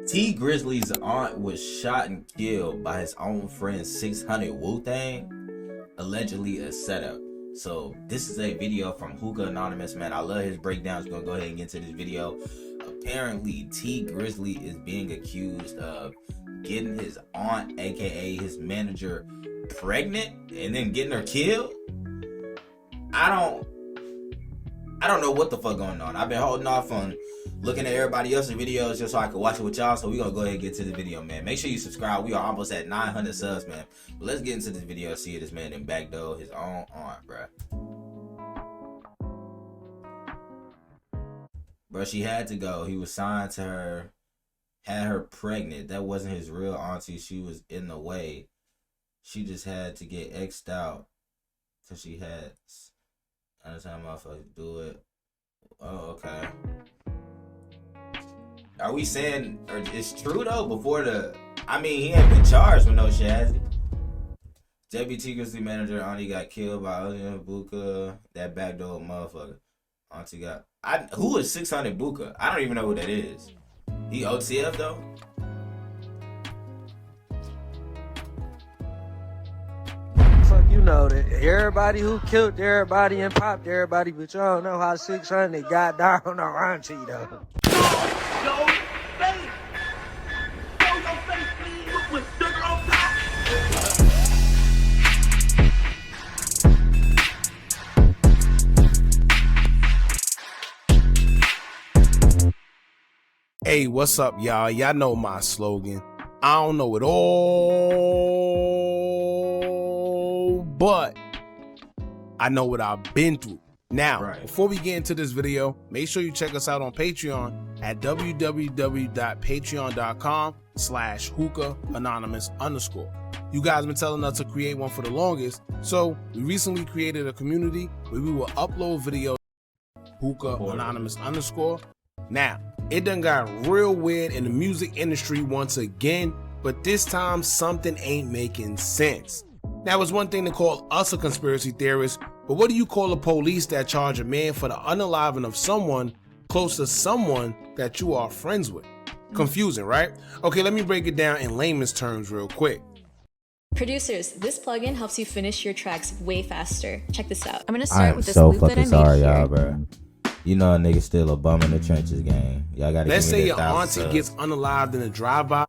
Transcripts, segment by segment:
T Grizzly's aunt was shot and killed by his own friend 600 Wu-Tang, allegedly a setup. So this is a video from Hookah Anonymous, man. I love his breakdowns. We're gonna go ahead and get into this video. Apparently, T Grizzly is being accused of getting his aunt, aka his manager, pregnant and then getting her killed. I don't know what the fuck going on. I've been holding off on looking at everybody else's videos just so I can watch it with y'all. So we're gonna go ahead and get to the video, man. Make sure you subscribe. We are almost at 900 subs, man. But let's get into this video and see this man in backdoor his own aunt, bruh. Bruh, she had to go. He was signed to her, had her pregnant. That wasn't his real auntie. She was in the way. She just had to get X'd out because she had. Anytime motherfuckers do it. Oh, okay. Are we saying, or it's true though? Before I mean, he ain't been charged with no shit, has he? JBT Grizzly manager Auntie got killed by Buka. That backdoor motherfucker. Auntie got. Who is 600 Buka? I don't even know who that is. He OTF though? You know that everybody who killed everybody and popped everybody, but you don't know how 600 got down on Auntie though. Show face. Show your face, please, with sugar on top. Hey, what's up, y'all? Y'all know my slogan. I don't know it all, but I know what I've been through. Now, Before we get into this video, make sure you check us out on Patreon at www.patreon.com/hookah_anonymous. You guys been telling us to create one for the longest, so we recently created a community where we will upload videos hookah_anonymous. Now, it done got real weird in the music industry once again, but this time something ain't making sense. Now, it's one thing to call us a conspiracy theorist, but what do you call the police that charge a man for the unaliving of someone close to someone that you are friends with? Confusing, right? Okay, let me break it down in layman's terms real quick. Producers, this plugin helps you finish your tracks way faster. Check this out. I'm gonna start with this so loop that I fucking made sorry, here. y'all, bro. You know a nigga still a bum in the trenches game. Y'all gotta. Let's say your auntie gets unalived in a drive-by.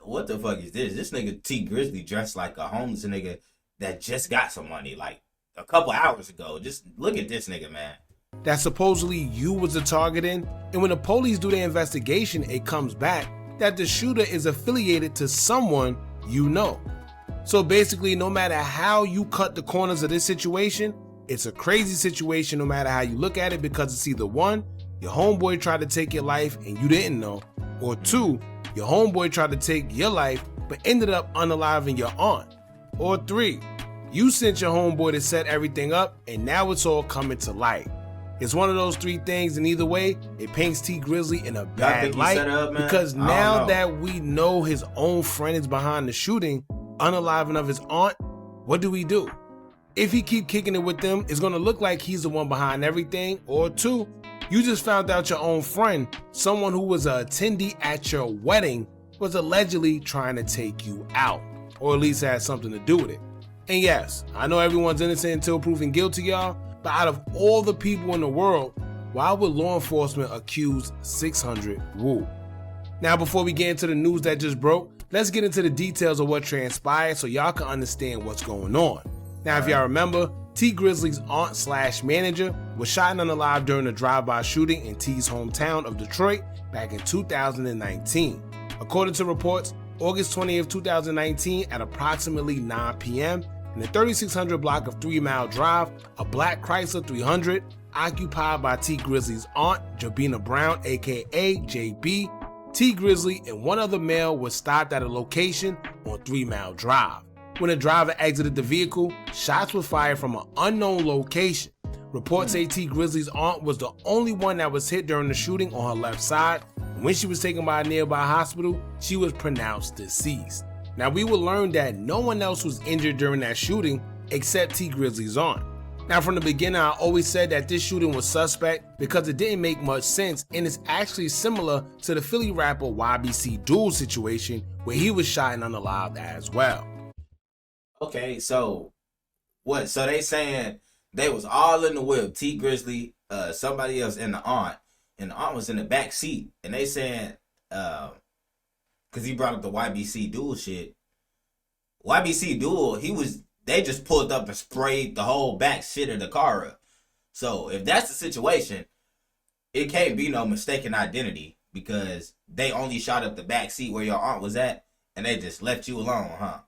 What the fuck is this? This nigga T Grizzly dressed like a homeless nigga that just got some money like a couple hours ago. Just look at this nigga, man. That supposedly you was the target in, and when the police do their investigation, it comes back that the shooter is affiliated to someone you know. So basically, no matter how you cut the corners of this situation, it's a crazy situation no matter how you look at it, because it's either one, your homeboy tried to take your life and you didn't know, or two, your homeboy tried to take your life but ended up unaliving your aunt, or three, you sent your homeboy to set everything up and now it's all coming to light. It's one of those three things, and either way, it paints T Grizzly in a bad light because now that we know his own friend is behind the shooting, unaliving of his aunt, what do we do? If he keep kicking it with them, it's gonna look like he's the one behind everything. Or two, you just found out your own friend, someone who was an attendee at your wedding, was allegedly trying to take you out, or at least had something to do with it. And yes, I know everyone's innocent until proven guilty, y'all, but out of all the people in the world, why would law enforcement accuse 600 Wu? Now, before we get into the news that just broke, let's get into the details of what transpired so y'all can understand what's going on. Now, if y'all remember, T Grizzly's aunt/manager was shot and unalived during a drive-by shooting in T's hometown of Detroit back in 2019. According to reports, August 20th, 2019 at approximately 9 p.m. in the 3600 block of 3 Mile Drive, a black Chrysler 300 occupied by T Grizzly's aunt, Jabina Brown, aka JB, T Grizzly and one other male was stopped at a location on 3 Mile Drive. When the driver exited the vehicle, shots were fired from an unknown location. Reports say T Grizzly's aunt was the only one that was hit during the shooting on her left side, and when she was taken by a nearby hospital, she was pronounced deceased. Now, we will learn that no one else was injured during that shooting except T Grizzly's aunt. Now, from the beginning, I always said that this shooting was suspect because it didn't make much sense, and it's actually similar to the Philly rapper YBC Duel situation where he was shot and unalived as well. Okay, so what? So they saying they was all in the whip. T Grizzly, somebody else, and the aunt was in the back seat, and they saying, because he brought up the YBC Duel shit. YBC Duel, they just pulled up and sprayed the whole back shit of the car up. So if that's the situation, it can't be no mistaken identity because they only shot up the back seat where your aunt was at, and they just left you alone, huh?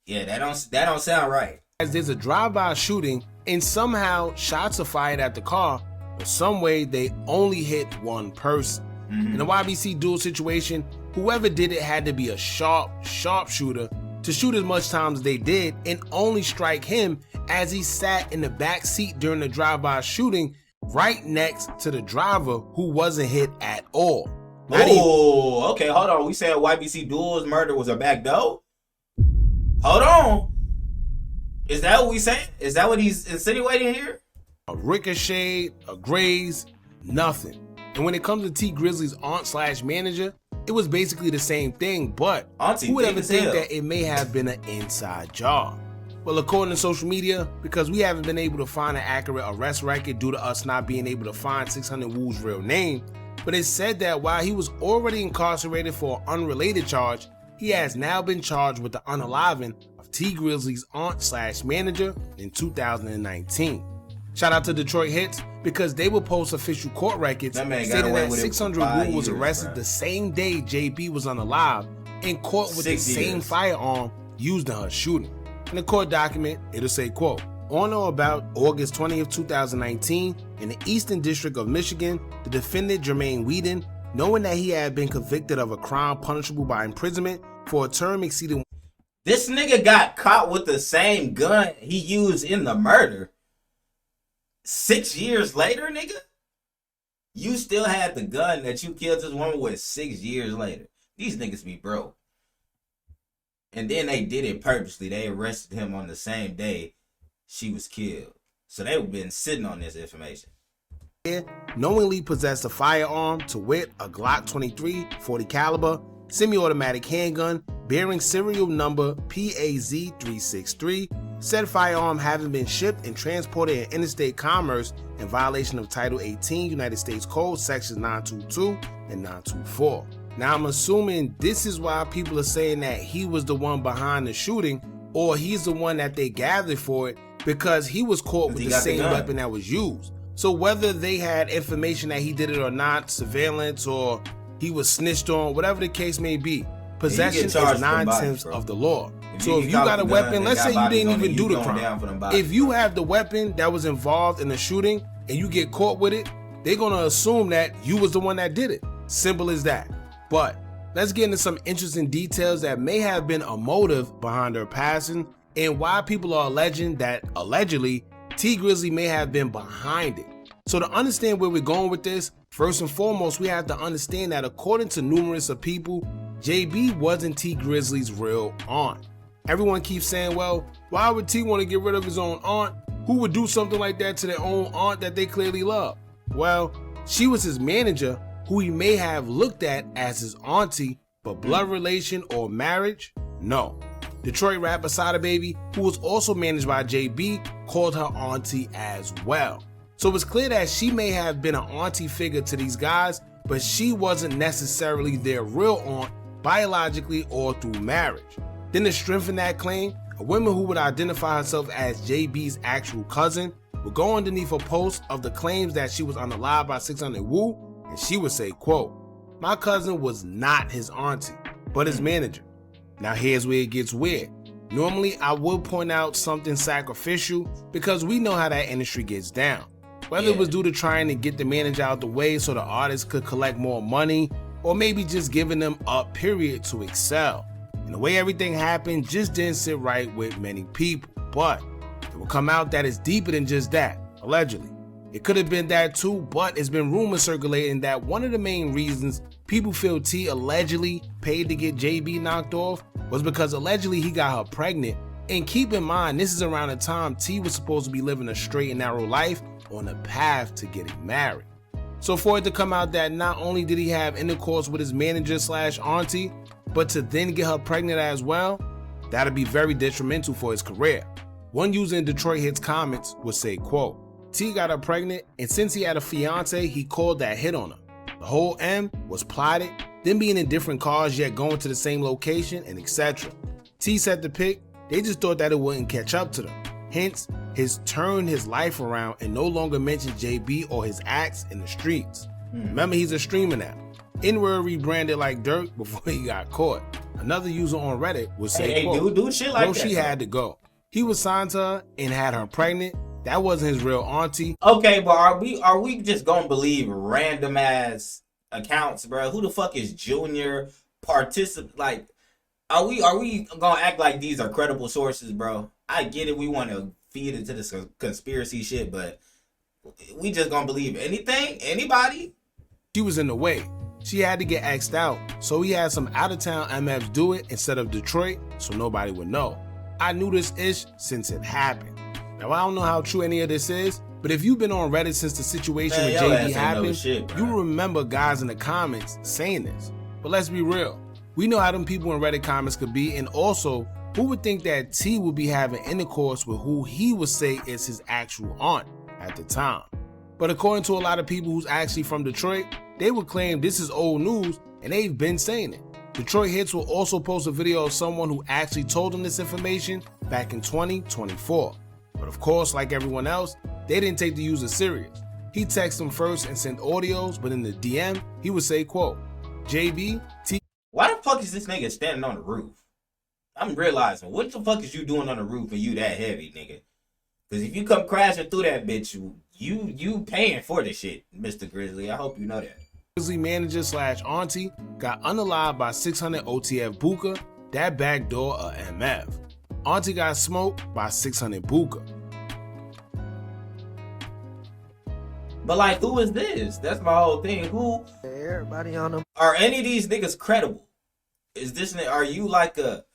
Yeah, that don't sound right. As there's a drive-by shooting and somehow shots are fired at the car, but some way they only hit one person. In the YBC Duel situation, whoever did it had to be a sharp shooter to shoot as much time as they did and only strike him as he sat in the back seat during the drive-by shooting right next to the driver who wasn't hit at all. Oh, okay, hold on. We said YBC Duel's murder was a back door? Hold on. Is that what we saying? Is that what he's insinuating here? A ricochet, a graze, nothing. And when it comes to T Grizzly's aunt/manager, it was basically the same thing, but who would ever think that it may have been an inside job? Well, according to social media, because we haven't been able to find an accurate arrest record due to us not being able to find 600 Woo's real name, but it said that while he was already incarcerated for an unrelated charge, he has now been charged with the unaliving of T Grizzly's aunt/manager in 2019. Shout out to Detroit Hits because they will post official court records stating that 600 Woo was arrested the same day JB was unalived and caught with the same firearm used in her shooting. In the court document, it'll say, quote, on or about August 20th, 2019, in the Eastern District of Michigan, the defendant Jermaine Whedon, knowing that he had been convicted of a crime punishable by imprisonment for a term exceeding... This nigga got caught with the same gun he used in the murder. 6 years later, nigga? You still had the gun that you killed this woman with 6 years later. These niggas be broke. And then they did it purposely. They arrested him on the same day she was killed. So they've been sitting on this information. Knowingly possessed a firearm, to wit, a Glock 23 40 caliber semi-automatic handgun bearing serial number PAZ363. Said firearm having been shipped and transported in interstate commerce in violation of Title 18 United States Code sections 922 and 924. Now I'm assuming this is why people are saying that he was the one behind the shooting, or he's the one that they gathered for it, because he was caught with the same weapon that was used. So whether they had information that he did it or not, surveillance, or he was snitched on, whatever the case may be, possession is 9/10 of the law. So if you got a weapon, let's say you didn't even do the crime. If you have the weapon that was involved in the shooting and you get caught with it, they're gonna assume that you was the one that did it. Simple as that. But let's get into some interesting details that may have been a motive behind her passing and why people are alleging that allegedly T Grizzly may have been behind it. So to understand where we're going with this, first and foremost, we have to understand that according to numerous of people, JB wasn't T Grizzly's real aunt. Everyone keeps saying, well, why would T want to get rid of his own aunt? Who would do something like that to their own aunt that they clearly love? Well, she was his manager, who he may have looked at as his auntie, but blood relation or marriage? No. Detroit rapper Sada Baby, who was also managed by JB, called her auntie as well. So it's clear that she may have been an auntie figure to these guys, but she wasn't necessarily their real aunt biologically or through marriage. Then to strengthen that claim, a woman who would identify herself as JB's actual cousin would go underneath a post of the claims that she was unalived by 600 Woo, and she would say, quote, my cousin was not his auntie, but his manager. Now here's where it gets weird. Normally I would point out something sacrificial because we know how that industry gets down. Whether it was due to trying to get the manager out the way so the artist could collect more money, or maybe just giving them a period to excel. And the way everything happened just didn't sit right with many people. But it will come out that it's deeper than just that, allegedly. It could have been that too, but it's been rumors circulating that one of the main reasons people feel T allegedly paid to get JB knocked off was because allegedly he got her pregnant And keep in mind, this is around the time T was supposed to be living a straight and narrow life on a path to getting married. So for it to come out that not only did he have intercourse with his manager / auntie, but to then get her pregnant as well, that'd be very detrimental for his career. One user in Detroit Hits comments would say, quote, T got her pregnant, and since he had a fiance, he called that hit on her. The whole M was plotted, them being in different cars yet going to the same location, and etc. T set the pic, they just thought that it wouldn't catch up to them. Hence, his turned his life around and no longer mentions JB or his acts in the streets. Remember, he's a streamer now. N-word rebranded like Dirk before he got caught. Another user on Reddit would say, quote, do shit like no, that. she had to go. He was signed to her and had her pregnant. That wasn't his real auntie. Okay, but are we just gonna believe random ass accounts, bro? Who the fuck is Junior participant? Like, are we gonna act like these are credible sources, bro? I get it. We want to feed into this conspiracy shit, but we just gonna believe anything, anybody? She was in the way. She had to get axed out, so he had some out-of-town MFs do it instead of Detroit, so nobody would know. I knew this ish since it happened. Now, I don't know how true any of this is, but if you've been on Reddit since the situation with JB happened, you remember guys in the comments saying this. But let's be real. We know how them people in Reddit comments could be, and also, who would think that T would be having intercourse with who he would say is his actual aunt at the time? But according to a lot of people who's actually from Detroit, they would claim this is old news, and they've been saying it. Detroit Hits will also post a video of someone who actually told them this information back in 2024. But of course, like everyone else, they didn't take the user serious. He texted them first and sent audios, but in the DM, he would say, quote, JB, T. Why the fuck is this nigga standing on the roof? I'm realizing, what the fuck is you doing on the roof and you that heavy, nigga? Because if you come crashing through that bitch, you paying for this shit, Mr. Grizzly. I hope you know that. Grizzly manager / auntie got unalived by 600 OTF Buka, that backdoor a MF. Auntie got smoked by 600 Buka. But like, who is this? That's my whole thing. Who? Everybody on them. Are any of these niggas credible? Is this? Are you like a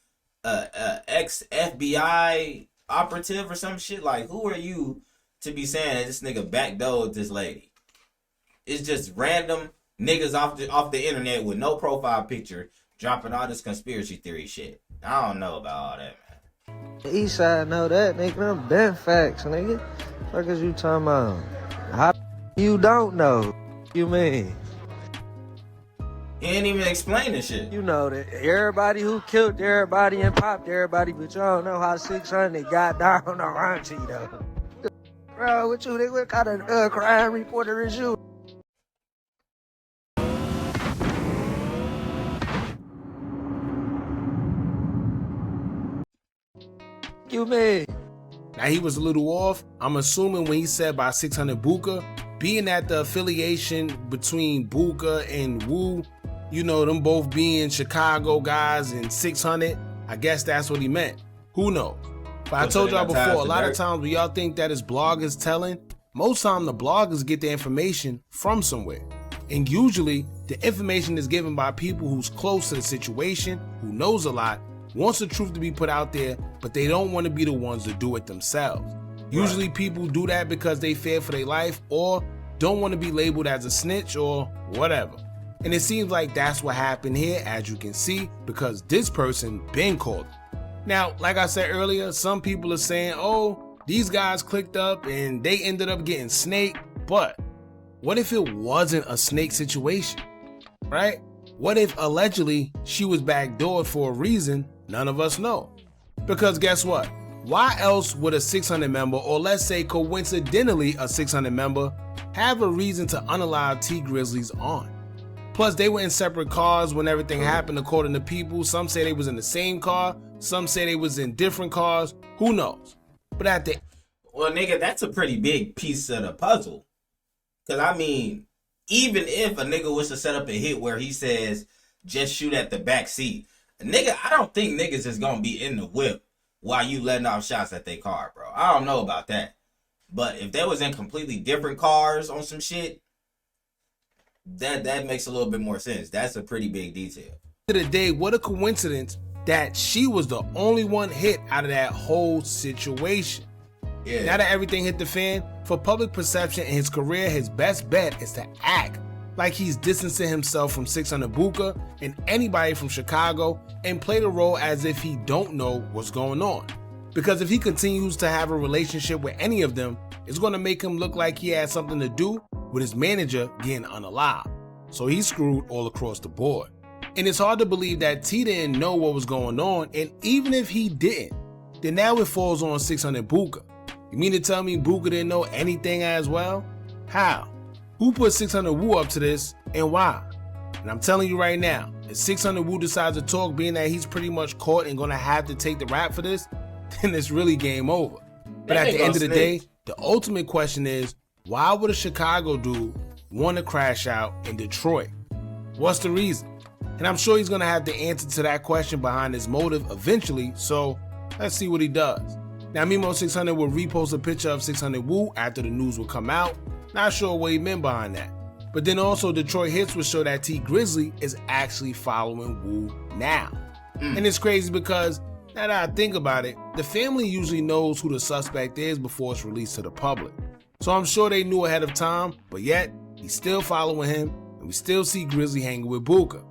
ex FBI operative or some shit? Like, who are you to be saying that this nigga backdoored this lady? It's just random niggas off the internet with no profile picture dropping all this conspiracy theory shit. I don't know about all that, man. The East Side know that, nigga. Them been facts, nigga. Fuck is you talking about? How you don't know? You mean? He ain't even explain this shit. You know that everybody who killed everybody and popped everybody, but you don't know how 600 got down on Auntie, though. Bro, what you think? What kind of crime reporter is you? You mean? Now he was a little off. I'm assuming when he said by 600 Buka, being that the affiliation between Buka and Wu, you know, them both being Chicago guys and 600, I guess that's what he meant. Who knows? But I told y'all before, a lot of times when y'all think that his blog is telling, most time the bloggers get the information from somewhere. And usually the information is given by people who's close to the situation, who knows a lot, wants the truth to be put out there, but they don't want to be the ones to do it themselves. Usually people do that because they fear for their life or don't want to be labeled as a snitch or whatever. And it seems like that's what happened here, as you can see, because this person been called. Now, like I said earlier, some people are saying, oh, these guys clicked up and they ended up getting snaked. But what if it wasn't a snake situation, right? What if allegedly she was backdoored for a reason none of us know? Because guess what? Why else would a 600 member, or let's say coincidentally a 600 member, have a reason to unalive T Grizzly's aunt? Plus, they were in separate cars when everything happened, according to people. Some say they was in the same car. Some say they was in different cars. Who knows? But at the... Well, nigga, that's a pretty big piece of the puzzle. Because, I mean, even if a nigga was to set up a hit where he says, just shoot at the back seat, nigga, I don't think niggas is going to be in the whip while you letting off shots at their car, bro. I don't know about that. But if they was in completely different cars on some shit, that makes a little bit more sense. That's a pretty big detail. End of the day, what a coincidence that she was the only one hit out of that whole situation. Yeah. Now that everything hit the fan, for public perception and his career, his best bet is to act like he's distancing himself from 600 Buka and anybody from Chicago and play the role as if he don't know what's going on. Because if he continues to have a relationship with any of them, it's going to make him look like he had something to do with his manager getting unalive. So he's screwed all across the board. And it's hard to believe that T didn't know what was going on, and even if he didn't, then now it falls on 600 Buka. You mean to tell me Buka didn't know anything as well? How? Who put 600 Wu up to this, and why? And I'm telling you right now, if 600 Wu decides to talk, being that he's pretty much caught and gonna have to take the rap for this, then it's really game over. But at the end of the day, the ultimate question is, why would a Chicago dude want to crash out in Detroit? What's the reason? And I'm sure he's gonna have the answer to that question behind his motive eventually, so let's see what he does. Now, Mimo 600 will repost a picture of 600 Wu after the news will come out. Not sure what he meant behind that. But then also Detroit Hits will show that T Grizzley is actually following Wu now. And it's crazy because now that I think about it, the family usually knows who the suspect is before it's released to the public. So I'm sure they knew ahead of time, but yet he's still following him and we still see Grizzley hanging with Buka.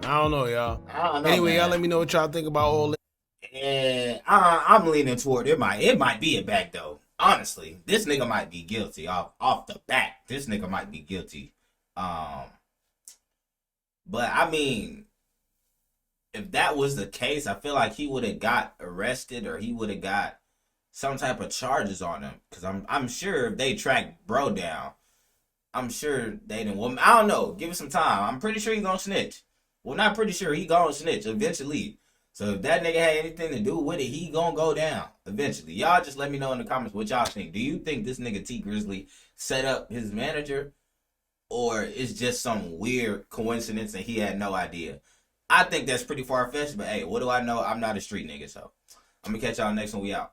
I don't know, y'all. Anyway, man. y'all let me know what y'all think about all this. Yeah, I'm leaning toward it might be a back though. Honestly, this nigga might be guilty off the bat. This nigga might be guilty. But I mean, if that was the case, I feel like he would have got arrested or he would have got some type of charges on him. Cause I'm sure if they tracked bro down, I'm sure they didn't. Well, I don't know. Give it some time. I'm pretty sure he's gonna snitch. Well, not pretty sure, he gonna snitch eventually. So if that nigga had anything to do with it, he gonna go down eventually. Y'all just let me know in the comments what y'all think. Do you think this nigga T Grizzley set up his manager? Or it's just some weird coincidence and he had no idea? I think that's pretty far-fetched, but hey, what do I know? I'm not a street nigga, so I'm gonna catch y'all next one. We out.